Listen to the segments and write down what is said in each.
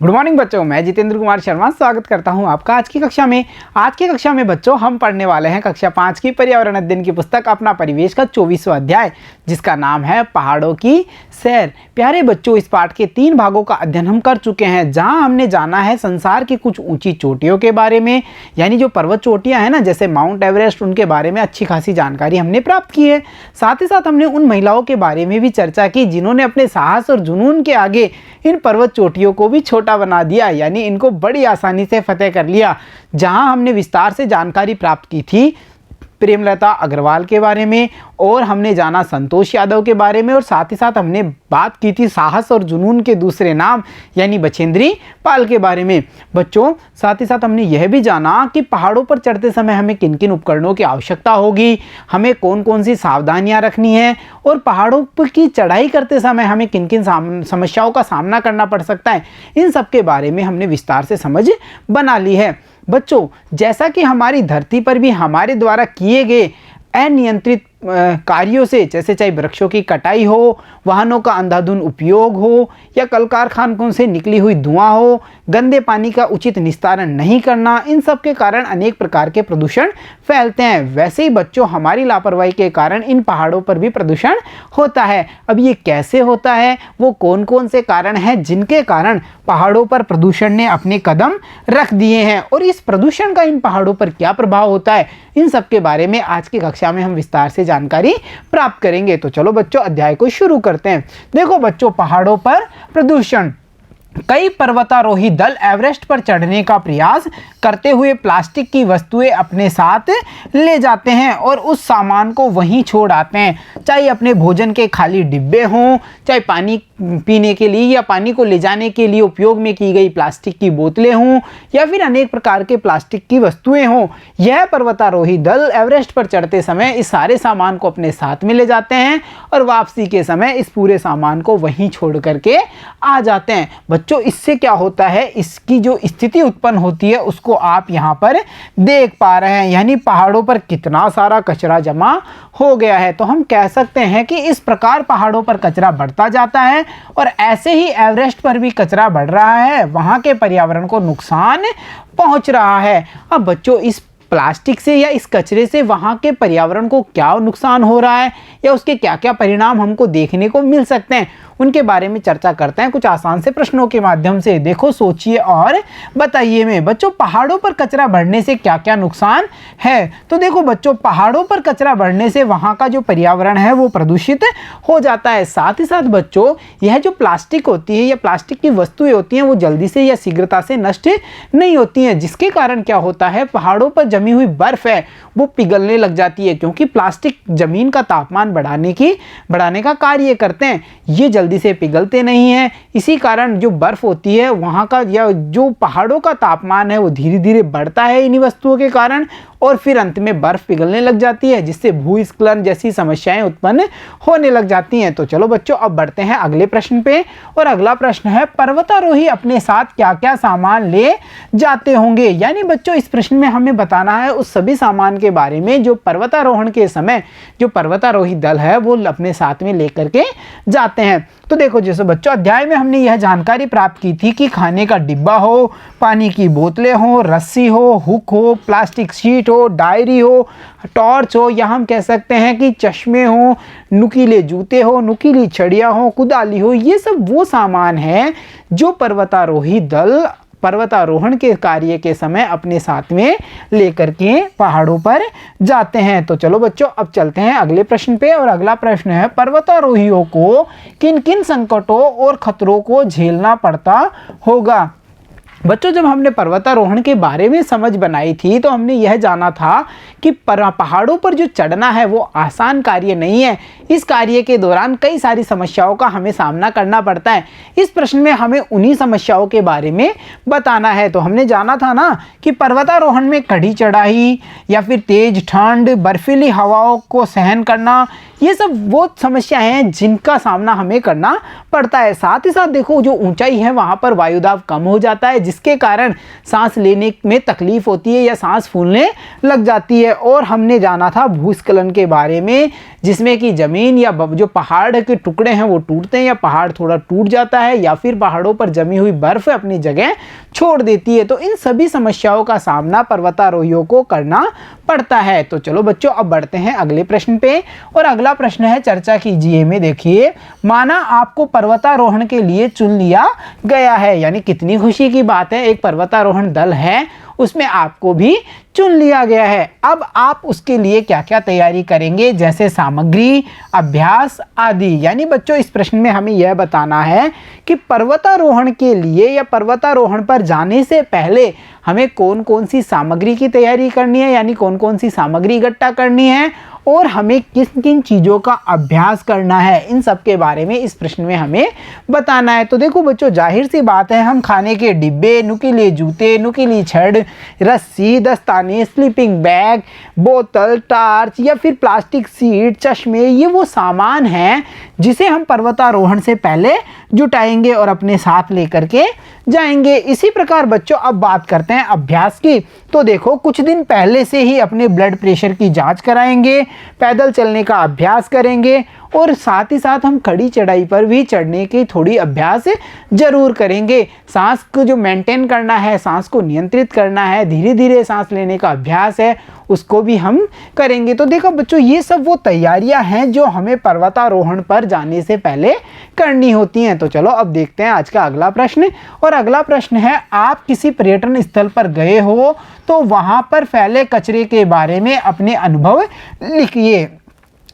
Good morning बच्चों, मैं जितेंद्र कुमार शर्मा स्वागत करता हूं आपका आज की कक्षा में बच्चों हम पढ़ने वाले हैं कक्षा 5 की पर्यावरण अध्ययन की पुस्तक अपना परिवेश का 24वां अध्याय, जिसका नाम है पहाड़ों की सैर। प्यारे बच्चों, इस पाठ के 3 भागों का अध्ययन हम कर चुके हैं, जहां हमने जाना है संसार की कुछ ऊंची चोटियों के बारे में, यानी जो पर्वत चोटियां हैं ना, जैसे माउंट एवरेस्ट, उनके बारे में अच्छी खासी जानकारी हमने प्राप्त की है। साथ ही साथ हमने उन महिलाओं के बारे में भी चर्चा की जिन्होंने अपने साहस और जुनून के आगे इन पर्वत चोटियों को भी छोटा बना दिया, यानी इनको बड़ी आसानी से फतेह कर लिया। जहां हमने विस्तार से जानकारी प्राप्त की थी प्रेमलता अग्रवाल के बारे में, और हमने जाना संतोष यादव के बारे में, और साथ ही साथ हमने बात की थी साहस और जुनून के दूसरे नाम यानी बछेंद्री पाल के बारे में। बच्चों, साथ ही साथ हमने यह भी जाना कि पहाड़ों पर चढ़ते समय हमें किन किन उपकरणों की आवश्यकता होगी, हमें कौन कौन सी सावधानियां रखनी है, और पहाड़ों पर की चढ़ाई करते समय हमें किन किन समस्याओं का सामना करना पड़ सकता है। इन सब के बारे में हमने विस्तार से समझ बना ली है। बच्चों, जैसा कि हमारी धरती पर भी हमारे द्वारा किए गए अनियंत्रित कार्यों से, जैसे चाहे वृक्षों की कटाई हो, वाहनों का अंधाधुंध उपयोग हो, या कल कारखानों से निकली हुई धुआं हो, गंदे पानी का उचित निस्तारण नहीं करना, इन सब के कारण अनेक प्रकार के प्रदूषण फैलते हैं। वैसे ही बच्चों, हमारी लापरवाही के कारण इन पहाड़ों पर भी प्रदूषण होता है। अब ये कैसे होता है, वो कौन कौन से कारण हैं जिनके कारण पहाड़ों पर प्रदूषण ने अपने कदम रख दिए हैं, और इस प्रदूषण का इन पहाड़ों पर क्या प्रभाव होता है, इन सब के बारे में आज की कक्षा में हम विस्तार से जानकारी प्राप्त करेंगे। तो चलो बच्चों, अध्याय को शुरू करते हैं। देखो बच्चों, पहाड़ों पर प्रदूषण। कई पर्वतारोही दल एवरेस्ट पर चढ़ने का प्रयास करते हुए प्लास्टिक की वस्तुएं अपने साथ ले जाते हैं और उस सामान को वहीं छोड़ आते हैं, चाहे अपने भोजन के खाली डिब्बे हों, चाहे पानी पीने के लिए या पानी को ले जाने के लिए उपयोग में की गई प्लास्टिक की बोतलें हों, या फिर अनेक प्रकार के प्लास्टिक की वस्तुएं हों। यह पर्वतारोही दल एवरेस्ट पर चढ़ते समय इस सारे सामान को अपने साथ में ले जाते हैं और वापसी के समय इस पूरे सामान को वहीं छोड़ करके आ जाते हैं। बच्चों, इससे क्या होता है, इसकी जो स्थिति उत्पन्न होती है उसको आप यहाँ पर देख पा रहे हैं, यानी पहाड़ों पर कितना सारा कचरा जमा हो गया है। तो हम कह सकते हैं कि इस प्रकार पहाड़ों पर कचरा बढ़ता जाता है, और ऐसे ही एवरेस्ट पर भी कचरा बढ़ रहा है, वहाँ के पर्यावरण को नुकसान पहुँच रहा है। अब बच्चों, इस प्लास्टिक से या इस कचरे से वहाँ के पर्यावरण को क्या नुकसान हो रहा है, या उसके क्या क्या परिणाम हमको देखने को मिल सकते हैं, उनके बारे में चर्चा करते हैं कुछ आसान से प्रश्नों के माध्यम से। देखो, सोचिए और बताइए में। बच्चों, पहाड़ों पर कचरा बढ़ने से क्या क्या नुकसान है। तो देखो बच्चों, पहाड़ों पर कचरा बढ़ने से वहाँ का जो पर्यावरण है वो प्रदूषित हो जाता है। साथ ही साथ बच्चों, यह जो प्लास्टिक होती है या प्लास्टिक की वस्तुएं होती हैं वो जल्दी से या शीघ्रता से नष्ट नहीं होती हैं, जिसके कारण क्या होता है, पहाड़ों पर जमी हुई बर्फ है वो पिघलने लग जाती है, क्योंकि प्लास्टिक जमीन का तापमान बढ़ाने का कार्य करते हैं। ये जल्दी से पिघलते नहीं हैं, इसी कारण जो बर्फ होती है वहाँ का या जो पहाड़ों का तापमान है वो धीरे धीरे बढ़ता है इन्हीं वस्तुओं के कारण, और फिर अंत में बर्फ पिघलने लग जाती है, जिससे भूस्खलन जैसी समस्याएं उत्पन्न होने लग जाती हैं। तो चलो बच्चों, अब बढ़ते हैं अगले प्रश्न पे, और अगला प्रश्न है, पर्वतारोही अपने साथ क्या क्या सामान ले जाते होंगे। यानी बच्चों, इस प्रश्न में हमें बताना है उस सभी सामान के बारे में जो पर्वतारोहण के समय जो पर्वतारोही दल है वो अपने साथ में लेकर के जाते हैं। तो देखो, जैसे बच्चों, अध्याय में हमने यह जानकारी प्राप्त की थी कि खाने का डिब्बा हो, पानी की बोतलें हो, रस्सी हो, हुक हो, प्लास्टिक शीट हो, डायरी हो, टॉर्च हो, या हम कह सकते हैं कि चश्मे हो, नुकीले जूते हो, नुकीली छड़ियाँ हो, कुदाली हो। ये सब वो सामान है जो पर्वतारोही दल पर्वतारोहण के कार्य के समय अपने साथ में लेकर के पहाड़ों पर जाते हैं। तो चलो बच्चों, अब चलते हैं अगले प्रश्न पे, और अगला प्रश्न है, पर्वतारोहियों को किन किन संकटों और खतरों को झेलना पड़ता होगा। बच्चों, जब हमने पर्वतारोहण के बारे में समझ बनाई थी तो हमने यह जाना था कि पहाड़ों पर जो चढ़ना है वो आसान कार्य नहीं है। इस कार्य के दौरान कई सारी समस्याओं का हमें सामना करना पड़ता है। इस प्रश्न में हमें उन्हीं समस्याओं के बारे में बताना है। तो हमने जाना था ना कि पर्वतारोहण में कड़ी चढ़ाई या फिर तेज ठंड, बर्फीली हवाओं को सहन करना, ये सब वो समस्याएं हैं जिनका सामना हमें करना पड़ता है। साथ ही साथ देखो, जो ऊंचाई है वहाँ पर वायुदाब कम हो जाता है, जिसके कारण सांस लेने में तकलीफ होती है या सांस फूलने लग जाती है। और हमने जाना था भूस्खलन के बारे में, जिसमें कि ज़मीन या जो पहाड़ के टुकड़े हैं वो टूटते हैं या पहाड़ थोड़ा टूट जाता है या फिर पहाड़ों पर जमी हुई बर्फ़ अपनी जगह छोड़ देती है। तो इन सभी समस्याओं का सामना पर्वतारोहियों को करना पड़ता है। तो चलो बच्चों, अब बढ़ते हैं अगले प्रश्न पे। और अगला प्रश्न है चर्चा कीजिए में। देखिए, माना आपको पर्वतारोहण के लिए चुन लिया गया है, यानी कितनी खुशी की बात है, एक पर्वतारोहण दल है उसमें आपको भी चुन लिया गया है। अब आप उसके लिए क्या क्या तैयारी करेंगे, जैसे सामग्री, अभ्यास आदि। यानी बच्चों, इस प्रश्न में हमें यह बताना है कि पर्वतारोहण के लिए या पर्वतारोहण पर जाने से पहले हमें कौन कौन सी सामग्री की तैयारी करनी है, यानी कौन कौन सी सामग्री इकट्ठा करनी है और हमें किन किन चीज़ों का अभ्यास करना है, इन सब के बारे में इस प्रश्न में हमें बताना है। तो देखो बच्चों, जाहिर सी बात है, हम खाने के डिब्बे, नुकीले जूते, नुकीली छड़, रस्सी, दस्ताने, स्लीपिंग बैग, बोतल, टार्च या फिर प्लास्टिक सीट, चश्मे, ये वो सामान हैं जिसे हम पर्वतारोहण से पहले जुटाएंगे और अपने साथ लेकर के जाएंगे। इसी प्रकार बच्चों, अब बात करते हैं अभ्यास की। तो देखो, कुछ दिन पहले से ही अपने ब्लड प्रेशर की जांच कराएंगे, पैदल चलने का अभ्यास करेंगे और साथ ही साथ हम खड़ी चढ़ाई पर भी चढ़ने की थोड़ी अभ्यास जरूर करेंगे। सांस को जो मेंटेन करना है, सांस को नियंत्रित करना है, धीरे धीरे सांस लेने का अभ्यास है, उसको भी हम करेंगे। तो देखो बच्चों, ये सब वो तैयारियां हैं जो हमें पर्वतारोहण पर जाने से पहले करनी होती हैं। तो चलो अब देखते हैं आज का अगला प्रश्न। और अगला प्रश्न है, आप किसी पर्यटन स्थल पर गए हो तो वहां पर फैले कचरे के बारे में अपने अनुभव लिखिए।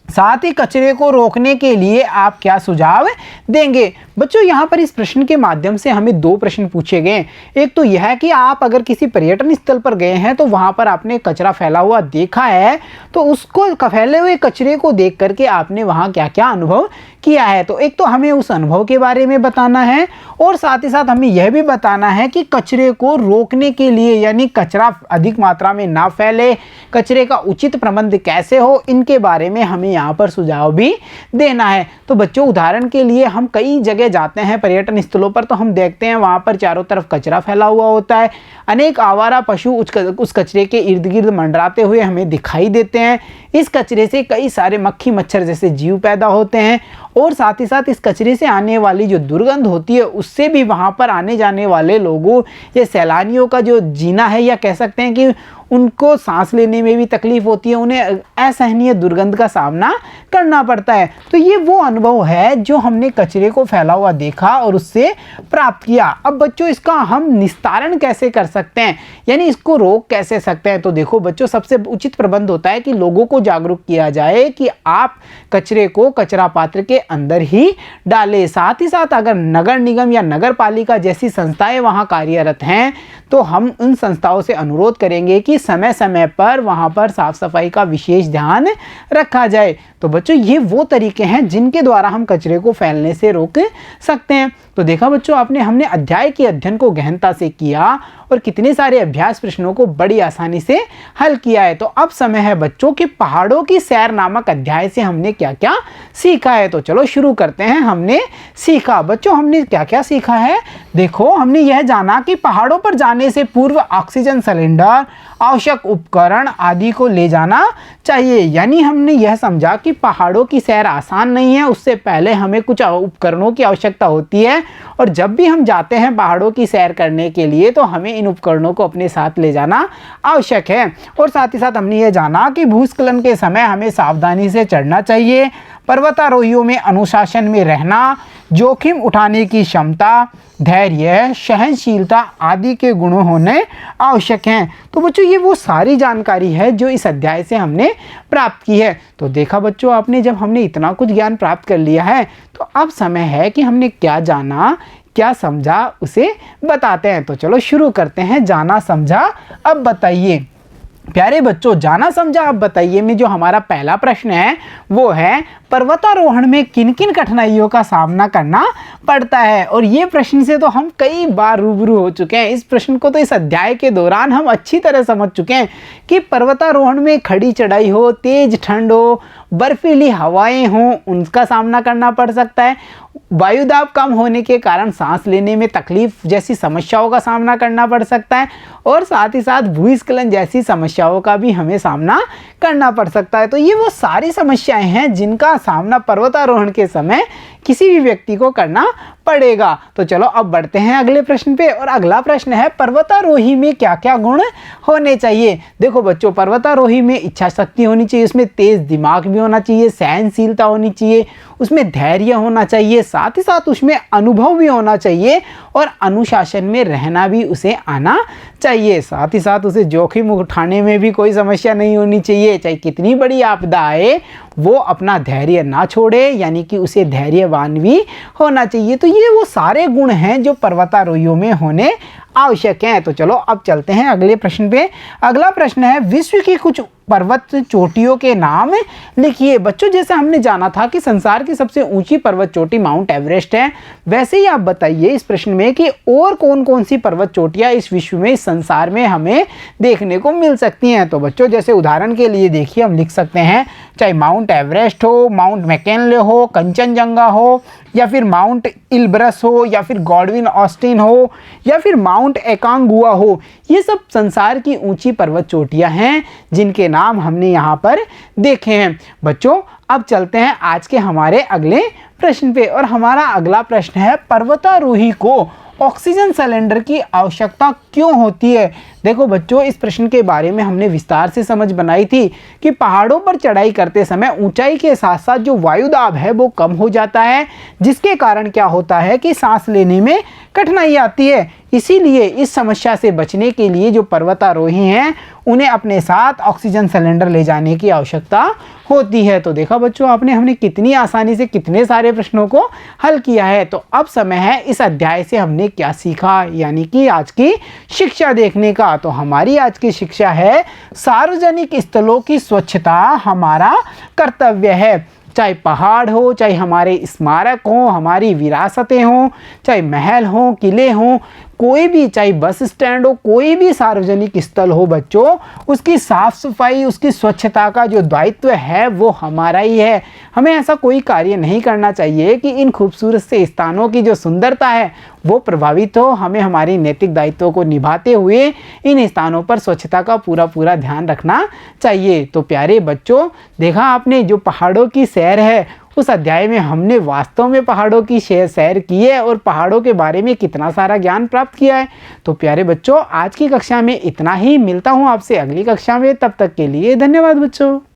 साथ ही कचरे को रोकने के लिए आप क्या सुझाव देंगे। बच्चों, यहाँ पर इस प्रश्न के माध्यम से हमें दो प्रश्न पूछे गए। एक तो यह है कि आप अगर किसी पर्यटन स्थल पर गए हैं तो वहाँ पर आपने कचरा फैला हुआ देखा है, तो उसको फैले हुए कचरे को देख करके आपने वहाँ क्या क्या अनुभव किया है। तो एक तो हमें उस अनुभव के बारे में बताना है और साथ ही साथ हमें यह भी बताना है कि कचरे को रोकने के लिए, यानी कचरा अधिक मात्रा में ना फैले, कचरे का उचित प्रबंध कैसे हो, इनके बारे में हमें यहाँ पर सुझाव भी देना है। तो बच्चों, उदाहरण के लिए हम कई जगह जाते हैं पर्यटन स्थलों पर, तो हम देखते हैं वहाँ पर चारों तरफ कचरा फैला हुआ होता है। अनेक आवारा पशु उस कचरे के इर्द गिर्द मंडराते हुए हमें दिखाई देते हैं। इस कचरे से कई सारे मक्खी मच्छर जैसे जीव पैदा होते हैं और साथ ही साथ इस कचरे से आने वाली जो दुर्गंध होती है उससे भी वहाँ पर आने जाने वाले लोगों या सैलानियों का जो जीना है, या कह सकते हैं कि उनको सांस लेने में भी तकलीफ होती है, उन्हें असहनीय दुर्गंध का सामना करना पड़ता है। तो ये वो अनुभव है जो हमने कचरे को फैला हुआ देखा और उससे प्राप्त किया। अब बच्चों, इसका हम निस्तारण कैसे कर सकते हैं, यानी इसको रोक कैसे सकते हैं। तो देखो बच्चों, सबसे उचित प्रबंध होता है कि लोगों को जागरूक किया जाए कि आप कचरे को कचरा पात्र के अंदर ही डालें। साथ ही साथ अगर नगर निगम या नगर पालिका जैसी संस्थाएं वहां कार्यरत हैं तो हम उन संस्थाओं से अनुरोध करेंगे कि समय समय पर वहां पर साफ सफाई का विशेष ध्यान रखा जाए। तो बच्चों, ये वो तरीके हैं जिनके द्वारा हम कचरे को फैलने से रोक सकते हैं। तो देखा बच्चों, हमने अध्याय के अध्ययन को गहनता से किया और कितने सारे अभ्यास प्रश्नों को बड़ी आसानी से हल किया है। तो अब समय है बच्चों कि पहाड़ों की सैर नामक अध्याय से हमने क्या क्या सीखा है। तो चलो शुरू करते हैं। हमने सीखा बच्चों, हमने क्या क्या सीखा है। देखो, हमने यह जाना कि पहाड़ों पर जाने से पूर्व ऑक्सीजन सिलेंडर, आवश्यक उपकरण आदि को ले जाना चाहिए। यानी हमने यह समझा कि पहाड़ों की सैर आसान नहीं है, उससे पहले हमें कुछ उपकरणों की आवश्यकता होती है और जब भी हम जाते हैं पहाड़ों की सैर करने के लिए तो हमें इन उपकरणों को अपने साथ ले जाना आवश्यक है। और साथ ही साथ हमने ये जाना कि भूस्खलन के समय हमें सावधानी से चढ़ना चाहिए, पर्वतारोहियों में अनुशासन में रहना, जोखिम उठाने की क्षमता, धैर्य, सहनशीलता आदि के गुण होने आवश्यक हैं। तो बच्चों, ये वो सारी जानकारी है जो इस अध्याय से हमने प्राप्त की है। तो देखा बच्चों, जब हमने इतना कुछ ज्ञान प्राप्त कर लिया है तो अब समय है कि हमने क्या जाना, क्या समझा, उसे बताते हैं। तो चलो शुरू करते हैं। जाना समझा अब बताइए। प्यारे बच्चों, जाना समझा अब बताइए में जो हमारा पहला प्रश्न है वो है, पर्वतारोहण में किन किन कठिनाइयों का सामना करना पड़ता है। और ये प्रश्न से तो हम कई बार रूबरू हो चुके हैं। इस प्रश्न को तो इस अध्याय के दौरान हम अच्छी तरह समझ चुके हैं कि पर्वतारोहण में खड़ी चढ़ाई हो, तेज ठंड हो, बर्फीली हवाएं हों, उनका सामना करना पड़ सकता है। वायुदाब कम होने के कारण सांस लेने में तकलीफ जैसी समस्याओं का सामना करना पड़ सकता है और साथ ही साथ भूस्खलन जैसी समस्याओं का भी हमें सामना करना पड़ सकता है। तो ये वो सारी समस्याएं हैं जिनका सामना पर्वतारोहण के समय किसी भी व्यक्ति को करना पड़ेगा। तो चलो अब बढ़ते हैं अगले प्रश्न पे। और अगला प्रश्न है, पर्वतारोही में क्या क्या गुण होने चाहिए। देखो बच्चों, पर्वतारोही में इच्छा शक्ति होनी चाहिए, उसमें तेज दिमाग भी होना चाहिए, सहनशीलता होनी चाहिए, उसमें धैर्य होना चाहिए, साथ ही साथ उसमें अनुभव भी होना चाहिए और अनुशासन में रहना भी उसे आना चाहिए। साथ ही साथ उसे जोखिम उठाने में भी कोई समस्या नहीं होनी चाहिए। चाहे कितनी बड़ी आपदा आए, वो अपना धैर्य ना छोड़े, यानी कि उसे धैर्यवान भी होना चाहिए। तो ये वो सारे गुण हैं जो पर्वतारोहियों में होने आवश्यक हैं। तो चलो अब चलते हैं अगले प्रश्न पे। अगला प्रश्न है, विश्व की कुछ पर्वत चोटियों के नाम लिखिए। बच्चों, जैसे हमने जाना था कि संसार की सबसे ऊंची पर्वत चोटी माउंट एवरेस्ट है, वैसे ही आप बताइए इस प्रश्न में कि और कौन कौन सी पर्वत चोटियां इस विश्व में, इस संसार में हमें देखने को मिल सकती हैं। तो बच्चों, जैसे उदाहरण के लिए देखिए, हम लिख सकते हैं चाहे माउंट एवरेस्ट हो, माउंट मैकिन्ले हो, कंचनजंगा हो, या फिर माउंट इलब्रस हो, या फिर गॉडविन ऑस्टिन हो, या फिर माउंट एकांगुआ हो। ये सब संसार की ऊंची पर्वत चोटियां हैं जिनके नाम हमने यहाँ पर देखे हैं। बच्चों, अब चलते हैं आज के हमारे अगले प्रश्न पे। और हमारा अगला प्रश्न है, पर्वतारोही को ऑक्सीजन सिलेंडर की आवश्यकता क्यों होती है। देखो बच्चों, इस प्रश्न के बारे में हमने विस्तार से समझ बनाई थी कि पहाड़ों पर चढ़ाई करते समय ऊंचाई के साथ साथ जो वायुदाब है वो कम हो जाता है, जिसके कारण क्या होता है कि सांस लेने में कठिनाई आती है। इसीलिए इस समस्या से बचने के लिए जो पर्वतारोही हैं उन्हें अपने साथ ऑक्सीजन सिलेंडर ले जाने की आवश्यकता होती है। तो देखा बच्चों, हमने कितनी आसानी से कितने सारे प्रश्नों को हल किया है। तो अब समय है इस अध्याय से हमने क्या सीखा, यानी कि आज की शिक्षा देखने का। तो हमारी आज की शिक्षा है, सार्वजनिक स्थलों की स्वच्छता हमारा कर्तव्य है। चाहे पहाड़ हो, चाहे हमारे स्मारक हो, हमारी विरासतें हों, चाहे महल हो, किले हों, कोई भी, चाहे बस स्टैंड हो, कोई भी सार्वजनिक स्थल हो बच्चों, उसकी साफ सफाई, उसकी स्वच्छता का जो दायित्व है वो हमारा ही है। हमें ऐसा कोई कार्य नहीं करना चाहिए कि इन खूबसूरत से स्थानों की जो सुंदरता है वो प्रभावित हो। हमें हमारी नैतिक दायित्वों को निभाते हुए इन स्थानों पर स्वच्छता का पूरा पूरा ध्यान रखना चाहिए। तो प्यारे बच्चों, देखा आपने, जो पहाड़ों की सैर है उस अध्याय में हमने वास्तव में पहाड़ों की सैर की है और पहाड़ों के बारे में कितना सारा ज्ञान प्राप्त किया है। तो प्यारे बच्चों, आज की कक्षा में इतना ही। मिलता हूँ आपसे अगली कक्षा में, तब तक के लिए धन्यवाद बच्चों।